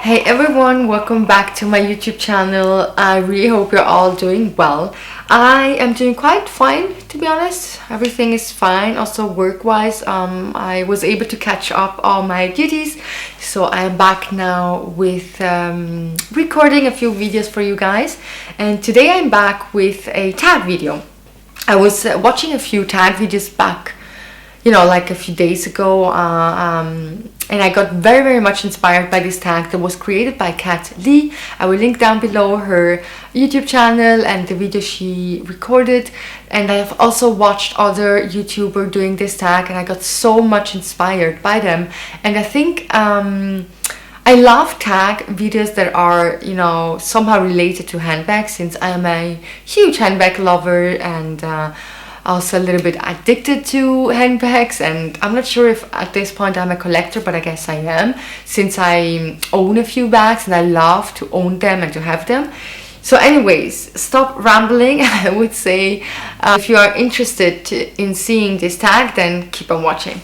Hey everyone, welcome back to my YouTube channel. I really hope you're all doing well. I am doing quite fine, to be honest. Everything is fine. Also work-wise, I was able to catch up all my duties, so I'm back now with recording a few videos for you guys. And today I'm back with a tag video. I was watching a few tag videos back, like a few days ago, and I got very much inspired by this tag that was created by Kat Lee. I will link down below her YouTube channel and the video she recorded. And I have also watched other YouTubers doing this tag, and I got so much inspired by them. And I think I love tag videos that are, somehow related to handbags, since I am a huge handbag lover and also a little bit addicted to handbags. And I'm not sure if at this point I'm a collector, but I guess I am, since I own a few bags and I love to own them and to have them. So anyways, stop rambling. I would say if you are interested in seeing this tag, then keep on watching.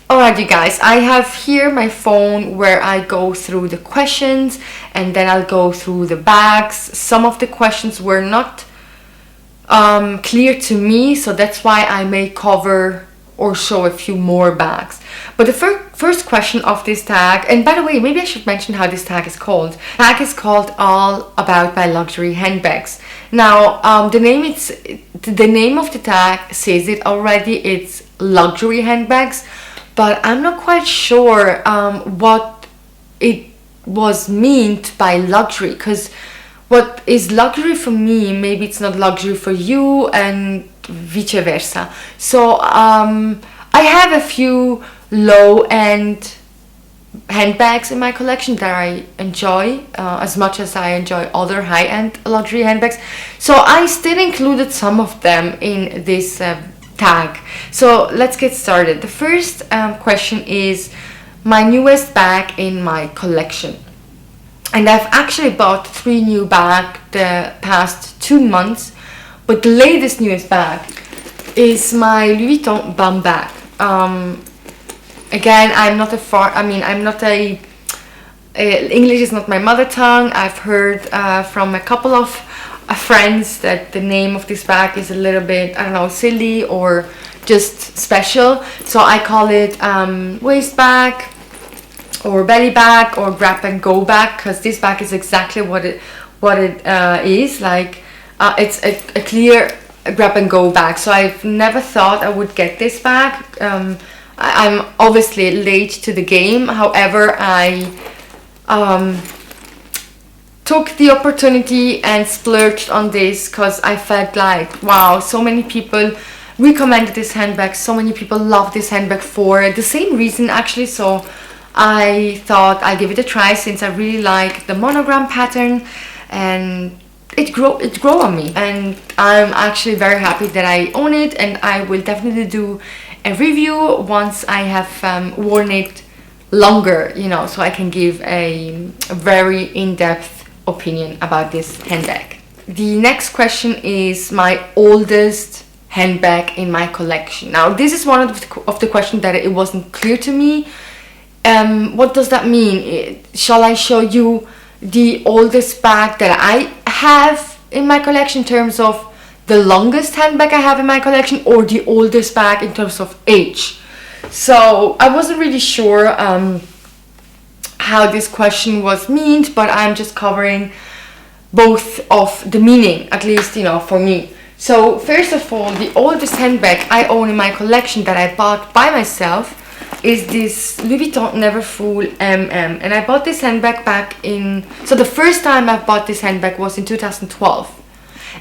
Alright you guys, I have here my phone where I go through the questions and then I'll go through the bags. Some of the questions were not clear to me, so that's why I may cover or show a few more bags. But the first question of this tag, and by the way, maybe I should mention how this tag is called. The tag is called All About My Luxury Handbags. Now the name of the tag says it already. It's luxury handbags, but I'm not quite sure what it was meant by luxury, because what is luxury for me, maybe it's not luxury for you, and vice versa. So I have a few low-end handbags in my collection that I enjoy as much as I enjoy other high-end luxury handbags. So I still included some of them in this tag. So let's get started. The first question is my newest bag in my collection. And I've actually bought 3 new bags the past 2 months, but the newest bag is my Louis Vuitton bum bag. Again, English is not my mother tongue. I've heard from a couple of friends that the name of this bag is a little bit, silly or just special. So I call it waist bag, or belly bag, or grab and go bag, because this bag is exactly what it is. Like it's a clear grab and go bag. So I've never thought I would get this bag. I'm obviously late to the game. However, I took the opportunity and splurged on this, because I felt like, wow, so many people recommended this handbag, so many people love this handbag for the same reason actually. So I thought I'd give it a try, since I really like the monogram pattern, and it grew on me, and I'm actually very happy that I own it. And I will definitely do a review once I have worn it longer, so I can give a very in-depth opinion about this handbag. The next question is my oldest handbag in my collection. Now this is one of the questions that it wasn't clear to me. What does that mean? Shall I show you the oldest bag that I have in my collection in terms of the longest handbag I have in my collection, or the oldest bag in terms of age? So I wasn't really sure how this question was meant, but I'm just covering both of the meaning, at least for me. So first of all, the oldest handbag I own in my collection that I bought by myself is this Louis Vuitton Neverfull MM, and I bought this handbag back in, so the first time I bought this handbag was in 2012,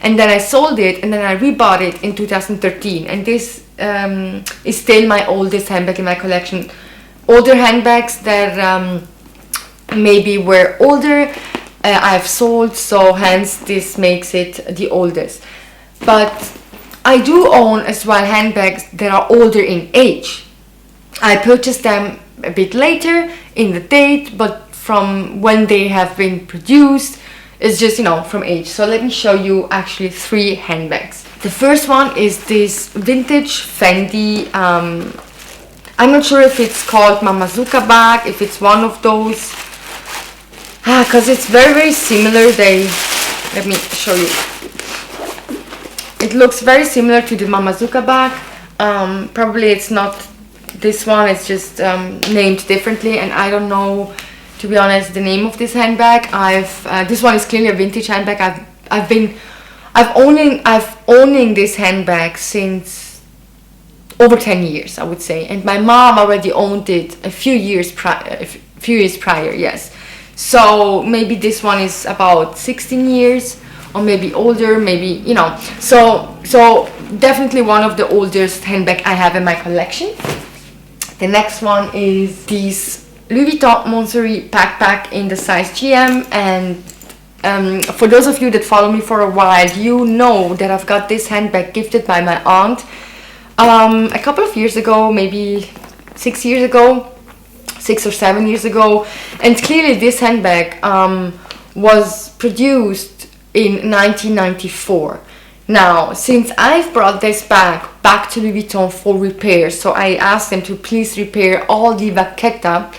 and then I sold it, and then I rebought it in 2013, and this is still my oldest handbag in my collection. Older handbags that maybe were older I've sold, so hence this makes it the oldest. But I do own as well handbags that are older in age. I purchased them a bit later in the date, but from when they have been produced, it's just, from age. So let me show you actually 3 handbags. The first one is this vintage Fendi, I'm not sure if it's called Mamazuka bag, if it's one of those. because it's very similar. Let me show you. It looks very similar to the Mamazuka bag. Probably it's not this one, it's just named differently, and I don't know, to be honest, the name of this handbag. This one is clearly a vintage handbag. I've owning this handbag since over 10 years, I would say, and my mom already owned it a few years prior, yes. So maybe this one is about 16 years, or maybe older, maybe, you know. So definitely one of the oldest handbag I have in my collection. The next one is this Louis Vuitton Montsouris backpack in the size GM, and for those of you that follow me for a while, you know that I've got this handbag gifted by my aunt a couple of years ago, maybe 6 years ago, 6 or 7 years ago. And clearly this handbag was produced in 1994. Now, since I've brought this bag back to Louis Vuitton for repairs, so I asked them to please repair all the vachetta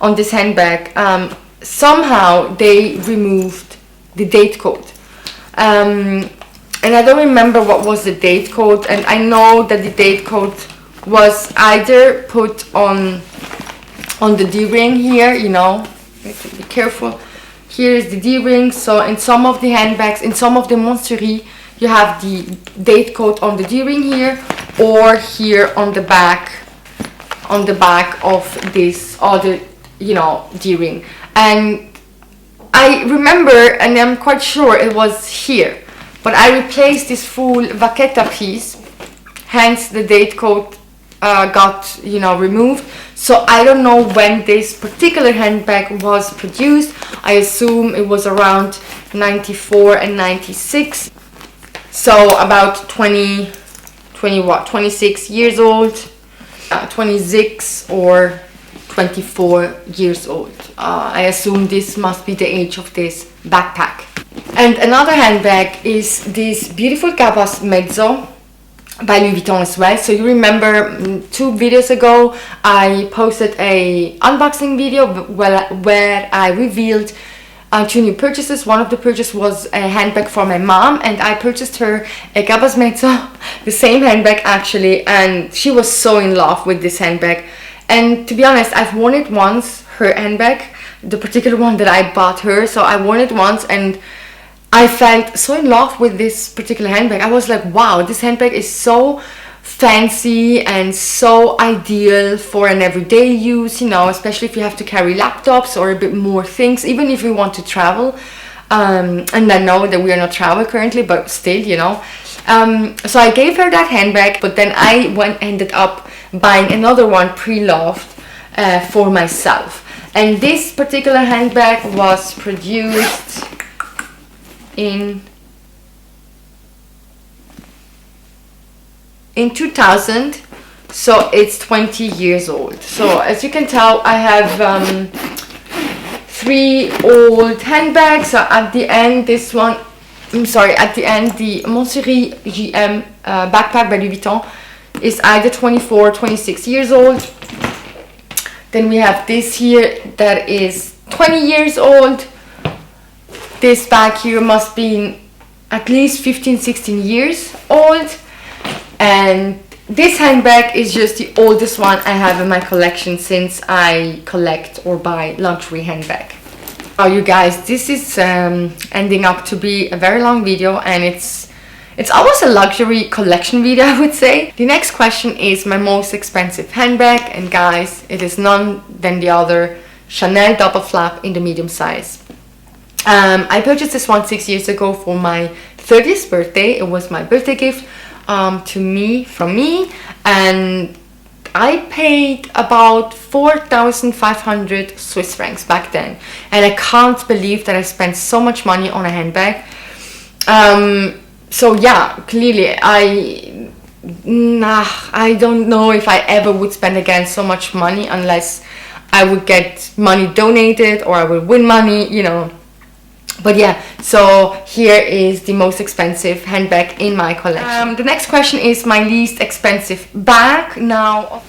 on this handbag, somehow they removed the date code. And I don't remember what was the date code, and I know that the date code was either put on the D-ring here, you know, you have to be careful. Here is the D-ring. So in some of the handbags, in some of the Montsouris, you have the date code on the D-ring here, or here on the back of this other, you know, D-ring. And I remember, and I'm quite sure it was here, but I replaced this full vachetta piece, hence the date code got, you know, removed. So I don't know when this particular handbag was produced. I assume it was around 94 and 96. So about 26 years old, 26 or 24 years old. I assume this must be the age of this backpack. And another handbag is this beautiful Cabas Mezzo by Louis Vuitton as well. So you remember 2 videos ago I posted a unboxing video where I revealed 2 new purchases. One of the purchases was a handbag for my mom, and I purchased her a Cabas Mezzo, the same handbag actually, and she was so in love with this handbag. And to be honest, I've worn it once, her handbag, the particular one that I bought her. So I worn it once and I felt so in love with this particular handbag. I was like, wow, this handbag is so fancy and so ideal for an everyday use, you know, especially if you have to carry laptops or a bit more things, even if you want to travel. And I know that we are not travel currently, but still, you know. So I gave her that handbag, but then I ended up buying another one pre-loved for myself. And this particular handbag was produced in 2000, so it's 20 years old. So as you can tell, I have 3 old handbags. So at the end, this one, at the end, the Montsouris GM backpack by Louis Vuitton is either 24 or 26 years old. Then we have this here that is 20 years old. This bag here must be at least 15-16 years old. And this handbag is just the oldest one I have in my collection since I collect or buy luxury handbag. Oh, you guys, this is ending up to be a very long video, and it's almost a luxury collection video, I would say. The next question is my most expensive handbag, and guys, it is none than the other Chanel double flap in the medium size. I purchased this one 6 years ago for my 30th birthday. It was my birthday gift from me, and I paid about 4,500 Swiss francs back then, and I can't believe that I spent so much money on a handbag. So yeah, clearly I don't know if I ever would spend again so much money unless I would get money donated or I would win money, you know. But yeah, so here is the most expensive handbag in my collection. The next question is my least expensive bag. Now,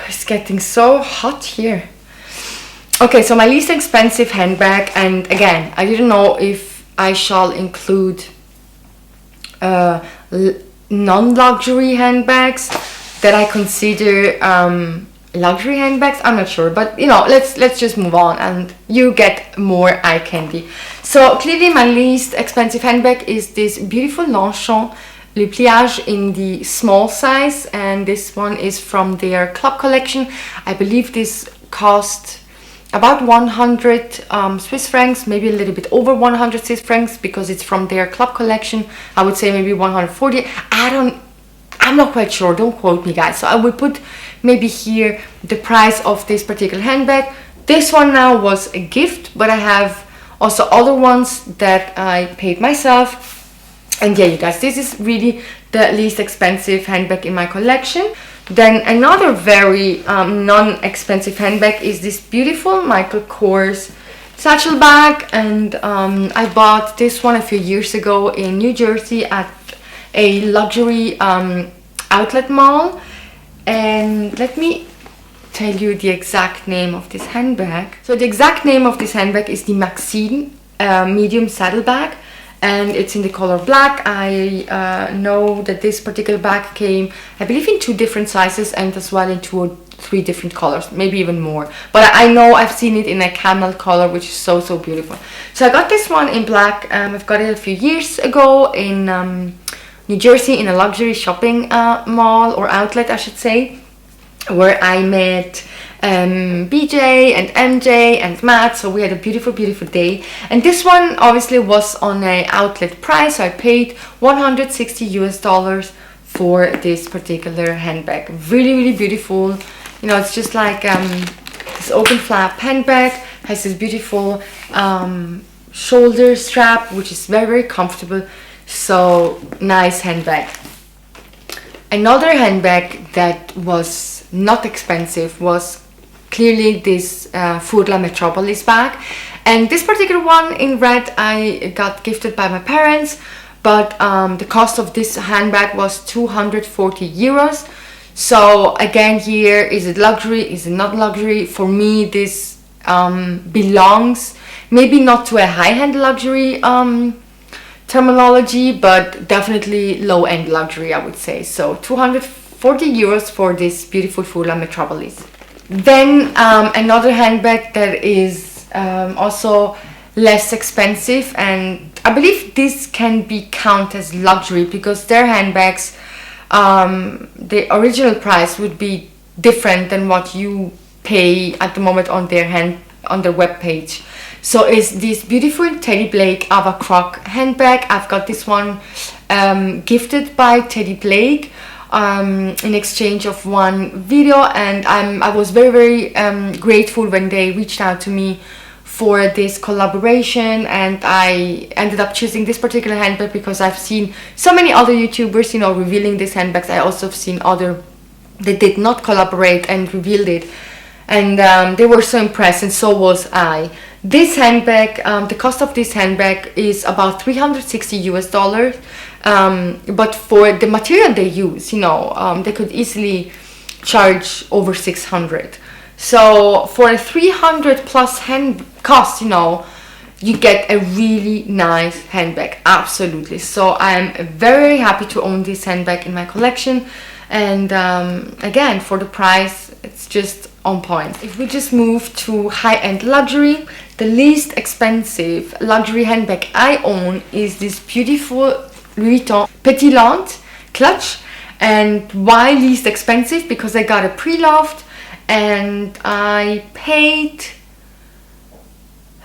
it's getting so hot here. Okay, so my least expensive handbag, and again, I didn't know if I shall include non-luxury handbags that I consider luxury handbags. I'm not sure, but you know, let's just move on and you get more eye candy. So clearly my least expensive handbag is this beautiful Longchamp Le Pliage in the small size, and this one is from their club collection. I believe this cost about 100 Swiss francs, maybe a little bit over 100 Swiss francs because it's from their club collection. I would say maybe 140. I'm not quite sure, don't quote me guys. So I will put maybe here the price of this particular handbag. This one now was a gift, but I have also other ones that I paid myself. And yeah, you guys, this is really the least expensive handbag in my collection. Then another very non-expensive handbag is this beautiful Michael Kors satchel bag, and I bought this one a few years ago in New Jersey at a luxury outlet mall. And let me tell you the exact name of this handbag. So the exact name of this handbag is the Maxine medium saddlebag, and it's in the color black. I know that this particular bag came, I believe, in 2 different sizes and as well in 2 or 3 different colors, maybe even more. But I know I've seen it in a camel color, which is so beautiful. So I got this one in black. I've got it a few years ago in New Jersey in a luxury shopping mall or outlet, I should say, where I met BJ and MJ and Matt. So we had a beautiful day, and this one obviously was on a outlet price, so I paid $160 for this particular handbag. Really beautiful. You know, it's just like this open flap handbag, has this beautiful shoulder strap, which is very comfortable. So nice handbag. Another handbag that was not expensive was clearly this Furla Metropolis bag, and this particular one in red I got gifted by my parents, but the cost of this handbag was 240 euros. So again, here, is it luxury, is it not luxury? For me, this belongs maybe not to a high-end luxury terminology, but definitely low-end luxury, I would say. So 240 euros for this beautiful Furla Metropolis. Then another handbag that is also less expensive, and I believe this can be counted as luxury because their handbags, the original price would be different than what you pay at the moment on their web page. So it's this beautiful Teddy Blake Ava Croc handbag. I've got this one gifted by Teddy Blake in exchange of one video, and I was very grateful when they reached out to me for this collaboration, and I ended up choosing this particular handbag because I've seen so many other YouTubers, you know, revealing these handbags. I also have seen other that did not collaborate and revealed it, and they were so impressed, and so was I. This handbag, the cost of this handbag is about $360, but for the material they use, you know, they could easily charge over 600. So for a 300 plus hand cost, you know, you get a really nice handbag, absolutely. So I'm very happy to own this handbag in my collection, and again, for the price, it's just on point. If we just move to high-end luxury, the least expensive luxury handbag I own is this beautiful Louis Vuitton Petit Lante clutch. And why least expensive? Because I got a pre-loved, and I paid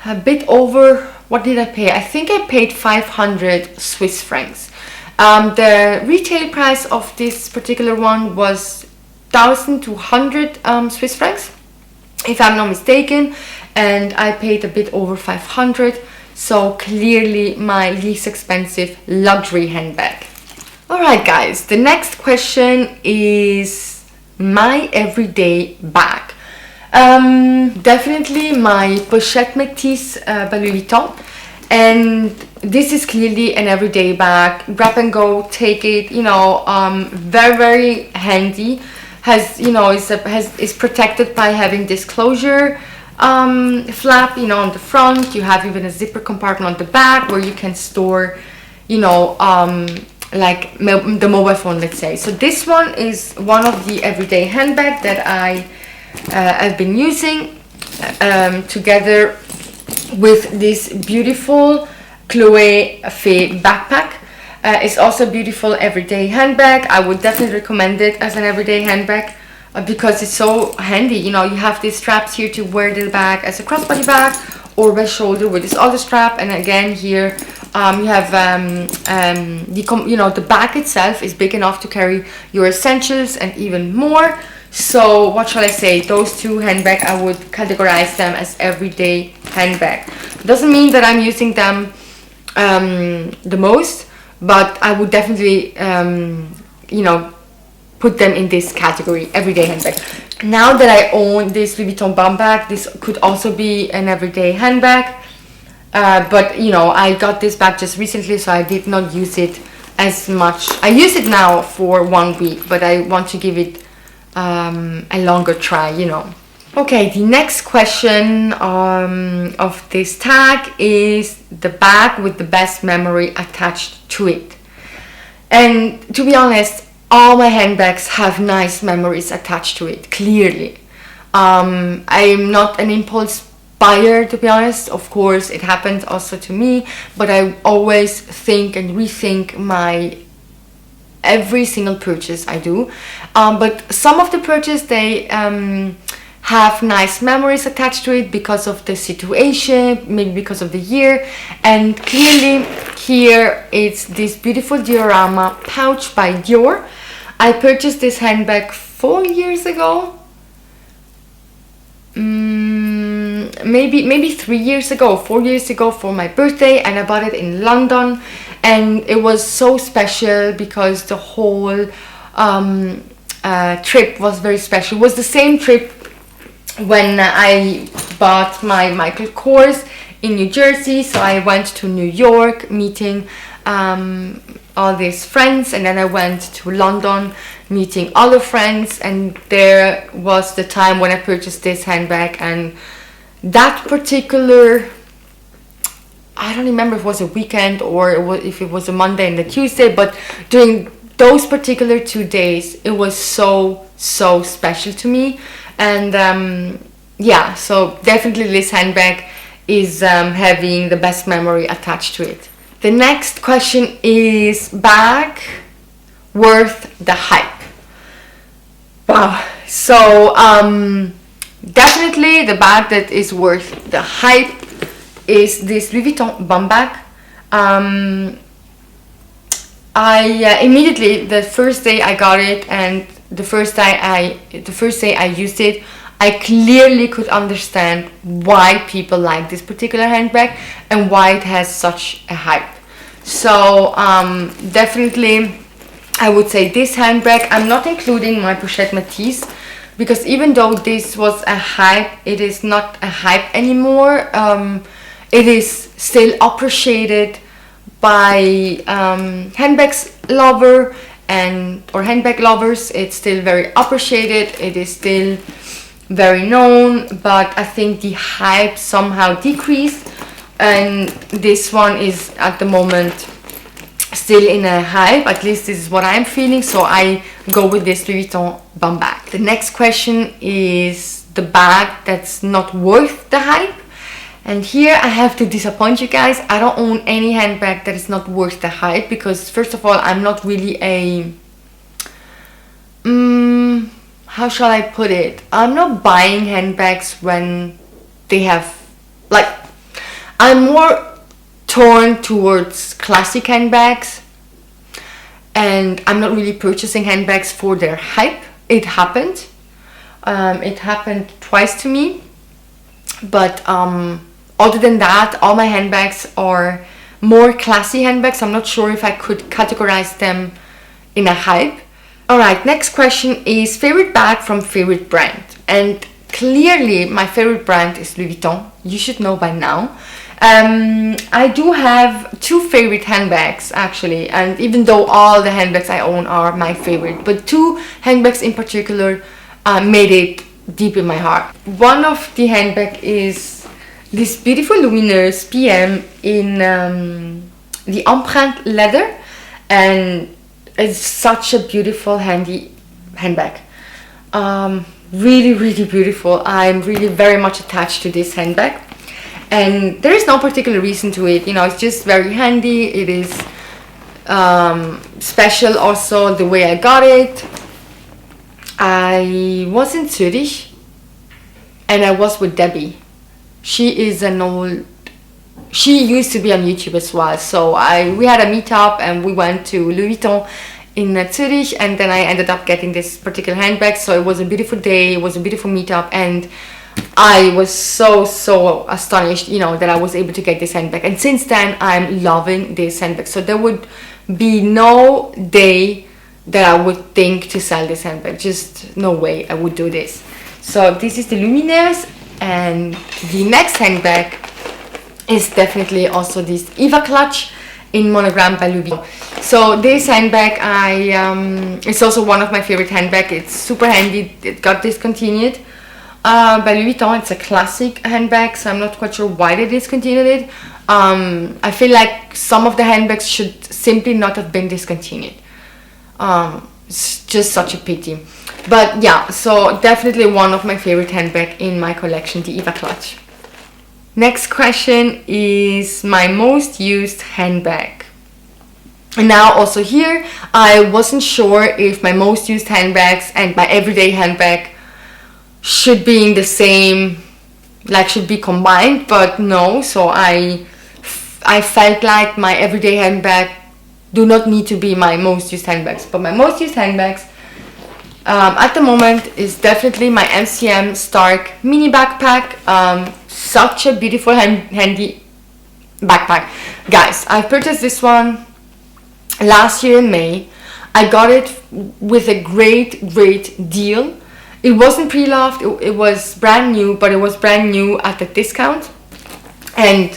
a bit over, what did I pay? I think I paid 500 Swiss francs. The retail price of this particular one was 1,200 Swiss francs, if I'm not mistaken, and I paid a bit over 500. So clearly my least expensive luxury handbag. Alright guys, the next question is my everyday bag. Definitely my Pochette Métis by Louis Vuitton, and this is clearly an everyday bag. Grab and go, take it, you know, very handy. Has, you know, is protected by having this closure flap, you know, on the front. You have even a zipper compartment on the back where you can store, you know, like the mobile phone, let's say. So this one is one of the everyday handbag that I have been using together with this beautiful Chloe Fay backpack. It's also a beautiful everyday handbag. I would definitely recommend it as an everyday handbag because it's so handy. You know, you have these straps here to wear the bag as a crossbody bag or by shoulder with this other strap. And again here you have you know, the bag itself is big enough to carry your essentials and even more. So what shall I say, those two handbags, I would categorize them as everyday handbag. Doesn't mean that I'm using them the most, but I would definitely you know, put them in this category, everyday handbag. Now that I own this Louis Vuitton bum bag, this could also be an everyday handbag, but you know, I got this bag just recently, so I did not use it as much. I use it now for 1 week, but I want to give it a longer try, you know. Okay, the next question of this tag is the bag with the best memory attached to it. And to be honest, all my handbags have nice memories attached to it, clearly. I'm not an impulse buyer, to be honest. Of course, it happens also to me, but I always think and rethink my every single purchase I do. But some of the purchases, they have nice memories attached to it because of the situation, maybe because of the year. And clearly here it's this beautiful diorama pouch by Dior. I purchased this handbag 4 years ago, maybe 3 years ago, 4 years ago for my birthday, and I bought it in London, and it was so special because the whole trip was very special. It was the same trip when I bought my Michael Kors in New Jersey. So I went to New York meeting all these friends, and then I went to London meeting other friends, and there was the time when I purchased this handbag. And that particular, I don't remember if it was a weekend or if it was a Monday and a Tuesday, but during those particular 2 days it was so special to me. And yeah, so definitely this handbag is having the best memory attached to it. The next question is bag worth the hype. Wow. So definitely the bag that is worth the hype is this Louis Vuitton bum bag. I immediately, the first day I got it and the first day I used it, I clearly could understand why people like this particular handbag and why it has such a hype. So definitely I would say this handbag. I'm not including my Pochette Métis because even though this was a hype, it is not a hype anymore. It is still appreciated by handbags lover or handbag lovers. It's still very appreciated. It is still very known, but I think the hype somehow decreased, and this one is at the moment still in a hype. At least this is what I'm feeling, so I go with this Louis Vuitton bum bag. The next question is the bag that's not worth the hype. And here I have to disappoint you guys. I don't own any handbag that is not worth the hype because first of all, I'm not really a how shall I put it? I'm not buying handbags when they have, like, I'm more torn towards classic handbags, and I'm not really purchasing handbags for their hype. It happened. It happened twice to me, but other than that, all my handbags are more classy handbags. I'm not sure if I could categorize them in a hype. Alright, next question is favorite bag from favorite brand. And clearly my favorite brand is Louis Vuitton. You should know by now. I do have two favorite handbags actually, and even though all the handbags I own are my favorite, but two handbags in particular made it deep in my heart. One of the handbag is this beautiful luminous PM in the empreinte leather, and it's such a beautiful handy handbag. Really, really beautiful. I'm really very much attached to this handbag, and there is no particular reason to it, you know, it's just very handy. It is special also the way I got it. I was in Zurich and I was with Debby. She used to be on YouTube as well, so we had a meetup and we went to Louis Vuitton in Zurich, and then I ended up getting this particular handbag. So it was a beautiful day, it was a beautiful meetup, and I was so astonished, you know, that I was able to get this handbag. And since then I'm loving this handbag, so there would be no day that I would think to sell this handbag. Just no way I would do this. So this is the Luminaires, and the next handbag is definitely also this Eva clutch in monogram by Louis Vuitton. So this handbag, it's also one of my favorite handbag. It's super handy. It got discontinued by Louis Vuitton. It's a classic handbag, so I'm not quite sure why they discontinued it. I feel like some of the handbags should simply not have been discontinued. It's just such a pity. But yeah, so definitely one of my favorite handbag in my collection, the Eva clutch. Next question is my most used handbag. And now also here, I wasn't sure if my most used handbags and my everyday handbag should be in the same, like should be combined, but no. So I felt like my everyday handbag do not need to be my most used handbags. But my most used handbags at the moment is definitely my MCM Stark mini backpack. Such a beautiful handy backpack. Guys, I purchased this one last year in May. I got it with a great deal. It wasn't pre-loved, it was brand new, but it was brand new at a discount. And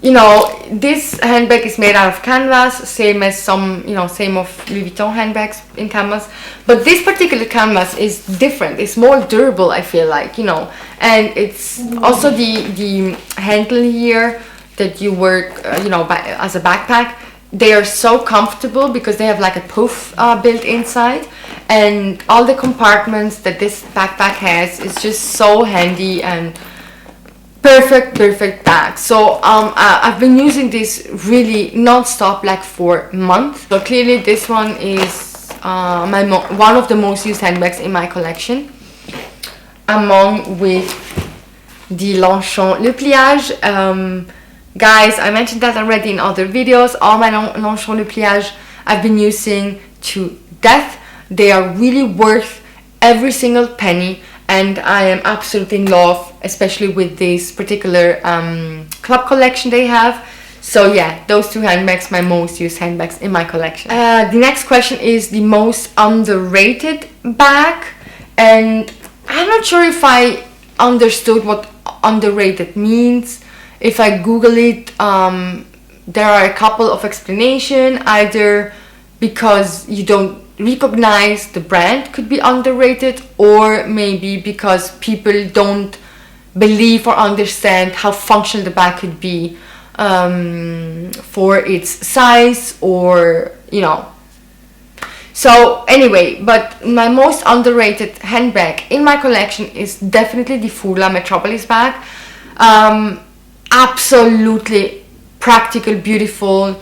you know, this handbag is made out of canvas, same as some, you know, same of Louis Vuitton handbags in canvas. But this particular canvas is different. It's more durable, I feel like, you know. And it's also the handle here that you work, you know, as a backpack. They are so comfortable because they have like a poof built inside. And all the compartments that this backpack has is just so handy and perfect bag. So I've been using this really non-stop, like for months. So clearly this one is one of the most used handbags in my collection, among with the Longchamp Le Pliage. Guys, I mentioned that already in other videos. All my Longchamp Le Pliage I've been using to death. They are really worth every single penny, and I am absolutely in love, especially with this particular club collection they have. So yeah, those two handbags, my most used handbags in my collection. The next question is the most underrated bag, and I'm not sure if I understood what underrated means. If I Google it, there are a couple of explanations. Either because you don't recognize the brand could be underrated, or maybe because people don't believe or understand how functional the bag could be for its size, or you know. So anyway, but my most underrated handbag in my collection is definitely the Furla Metropolis bag. Absolutely practical, beautiful,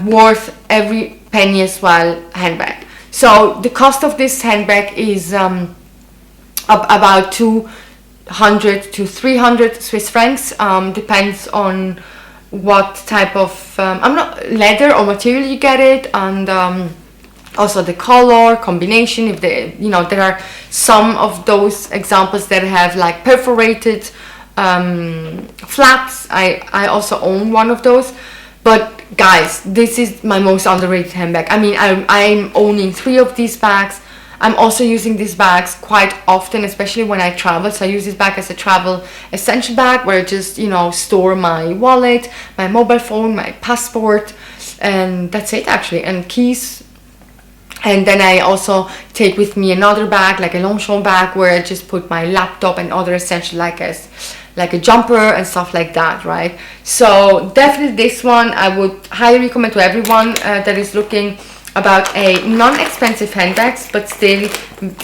worth every penny as well handbag. So the cost of this handbag is about 200 to 300 Swiss francs, depends on what type of leather or material you get it, and also the color combination. If they, you know, there are some of those examples that have like perforated flaps. I also own one of those. But guys, this is my most underrated handbag. I mean, I'm owning 3 of these bags. I'm also using these bags quite often, especially when I travel. So I use this bag as a travel essential bag, where I just, you know, store my wallet, my mobile phone, my passport, and that's it actually, and keys. And then I also take with me another bag, like a Longchamp bag, where I just put my laptop and other essential, like a jumper and stuff like that, right? So definitely this one I would highly recommend to everyone that is looking about a non-expensive handbags, but still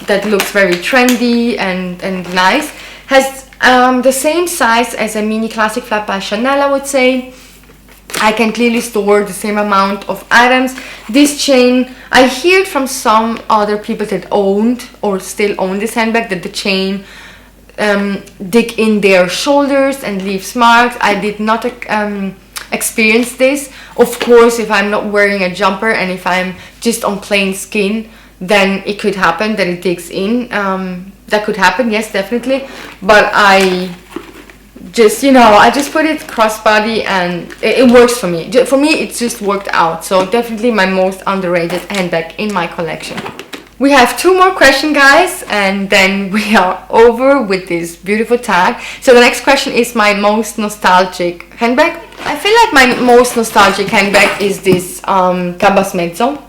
that looks very trendy and nice. Has the same size as a mini classic flap by Chanel, I would say. I can clearly store the same amount of items. This chain, I hear from some other people that owned or still own this handbag, that the chain dig in their shoulders and leaves marks. I did not experience this. Of course, if I'm not wearing a jumper and if I'm just on plain skin, then it could happen that it digs in. That could happen, yes, definitely. But I just, you know, I just put it crossbody and it works for me. For me, it's just worked out. So definitely my most underrated handbag in my collection. We have 2 more questions, guys, and then we are over with this beautiful tag. So the next question is my most nostalgic handbag. I feel like my most nostalgic handbag is this Cabas Mezzo.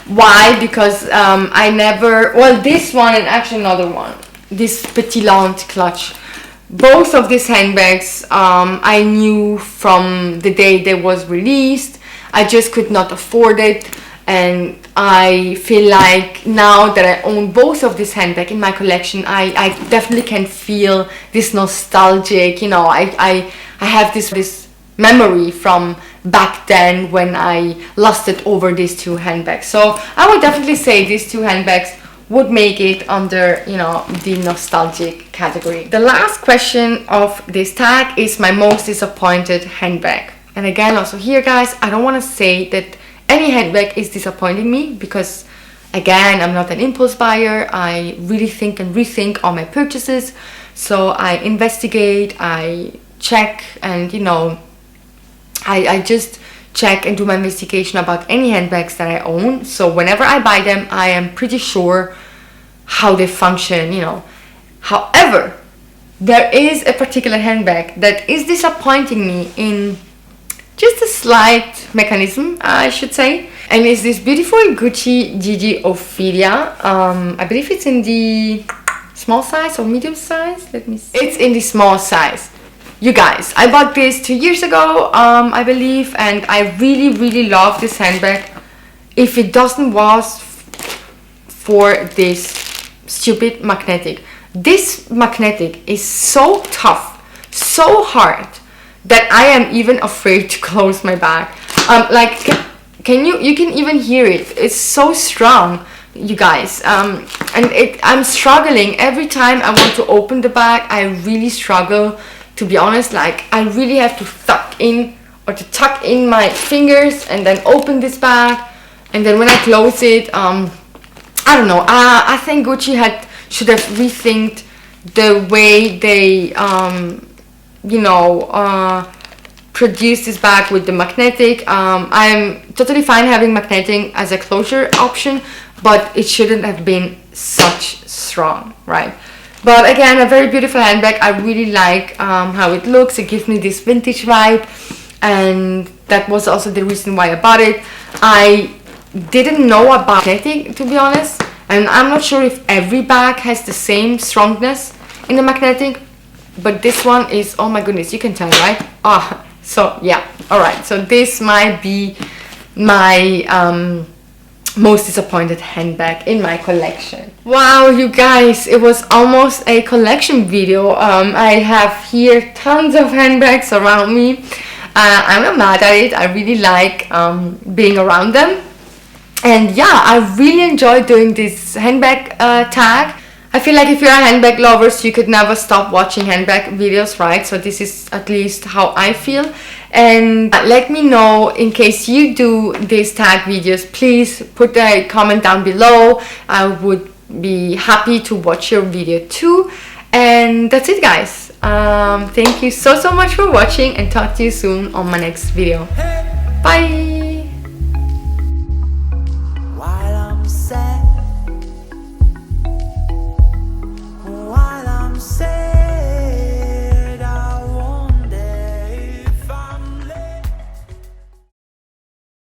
Why? Because I never, well, this one and actually another one, this Petit Lante clutch. Both of these handbags I knew from the day they was released. I just could not afford it, and I feel like now that I own both of these handbags in my collection, I definitely can feel this nostalgic, you know, I have this memory from back then when I lusted over these 2 handbags. So I would definitely say these 2 handbags would make it under, you know, the nostalgic category. The last question of this tag is my most disappointed handbag. And again, also here, guys, I don't want to say that any handbag is disappointing me, because again, I'm not an impulse buyer. I really think and rethink all my purchases. So I investigate, I check, and you know, I just check and do my investigation about any handbags that I own. So whenever I buy them, I am pretty sure how they function, you know. However, there is a particular handbag that is disappointing me in just a slight mechanism, I should say. And it's this beautiful Gucci Gigi Ophelia. I believe it's in the small size or medium size. Let me see. It's in the small size. You guys, I bought this 2 years ago, I believe, and I really love this handbag. If it doesn't was for this stupid magnetic. This magnetic is so tough, so hard, that I am even afraid to close my bag. Like, you can even hear it. It's so strong, you guys. And I'm struggling every time I want to open the bag. I really struggle, to be honest. Like, I really have to tuck in my fingers and then open this bag, and then when I close it, I don't know. I think Gucci should have rethinked the way they produce this bag with the magnetic. I'm totally fine having magnetic as a closure option, but it shouldn't have been such strong, right? But again, a very beautiful handbag. I really like how it looks. It gives me this vintage vibe, and that was also the reason why I bought it. I didn't know about magnetic, to be honest, and I'm not sure if every bag has the same strongness in the magnetic, but this one is, oh my goodness, you can tell, right? So yeah, all right, so this might be my most disappointed handbag in my collection. Wow, you guys, it was almost a collection video. I have here tons of handbags around me. I'm not mad at it. I really like being around them. And yeah, I really enjoy doing this handbag tag. I feel like if you're a handbag lovers, you could never stop watching handbag videos, right? So this is at least how I feel. And let me know, in case you do these tag videos, please put a comment down below. I would be happy to watch your video too. And that's it, guys. Thank you so much for watching, and talk to you soon on my next video. Bye.